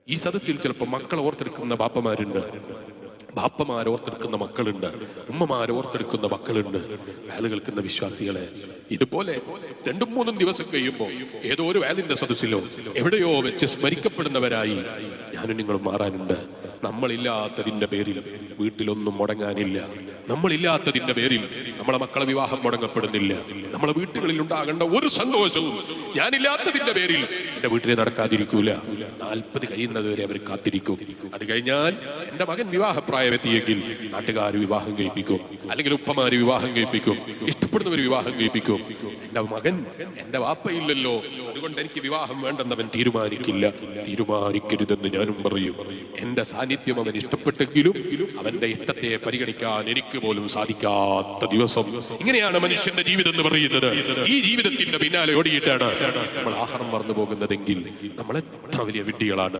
ഈ സദസ്സിൽ ചിലപ്പോൾ മക്കൾ ഓർത്തെടുക്കുന്ന ബാപ്പമാരുണ്ട്, ബാപ്പമാർ ഓർത്തെടുക്കുന്ന മക്കളുണ്ട്, ഉമ്മമാർ ഓർത്തെടുക്കുന്ന മക്കളുണ്ട്. വേല കേൾക്കുന്ന വിശ്വാസികളെ, ഇതുപോലെ 2-3 ദിവസം കഴിയുമ്പോൾ ഏതോ ഒരു വേലിന്റെ സദസ്സിലോ എവിടെയോ വെച്ച് സ്മരിക്കപ്പെടുന്നവരായി ഞാനും നിങ്ങളും മാറാനുണ്ട്. നമ്മളില്ലാത്തതിന്റെ പേരിൽ വീട്ടിലൊന്നും മുടങ്ങാനില്ല. നമ്മളില്ലാത്തതിന്റെ പേരിൽ നമ്മളെ മക്കളെ വിവാഹം മുടങ്ങപ്പെടുന്നില്ല. നമ്മളെ വീട്ടുകളിൽ ഉണ്ടാകേണ്ട ഒരു സന്തോഷവും ഞാനില്ലാത്തതിന്റെ പേരിൽ എന്റെ വീട്ടിൽ നടക്കാതിരിക്കൂല. 40 കഴിയുന്നതുവരെ അവർ കാത്തിരിക്കും. അത് കഴിഞ്ഞാൽ എന്റെ മകൻ വിവാഹപ്രായമെത്തിയെങ്കിൽ നാട്ടുകാർ വിവാഹം കഴിപ്പിക്കും, അല്ലെങ്കിൽ ഉപ്പമാര് വിവാഹം കഴിപ്പിക്കും, ഇഷ്ടപ്പെടുന്നവർ വിവാഹം കഴിപ്പിക്കും. എന്റെ മകൻ എന്റെ വാപ്പയില്ലല്ലോ, അതുകൊണ്ട് എനിക്ക് വിവാഹം വേണ്ടെന്നവൻ തീരുമാനിക്കില്ല. തീരുമാനിക്കരുതെന്ന് ഞാനും പറയും. എന്റെ സാന്നിധ്യം അവൻ ഇഷ്ടപ്പെട്ടെങ്കിലും അവന്റെ ഇഷ്ടത്തെ പരിഗണിക്കാൻ എനിക്ക് പോലും സാധിക്കാത്ത ദിവസം. ഇങ്ങനെയാണ് മനുഷ്യന്റെ ജീവിതം എന്ന് പറയുന്നത്. ഈ ജീവിതത്തിന്റെ പിന്നാലെ ഓടിയിട്ടാണ് നമ്മൾ ആഹാരം മറന്നു പോകുന്നതെങ്കിൽ നമ്മൾ എത്ര വലിയ വിഡ്ഢികളാണ്.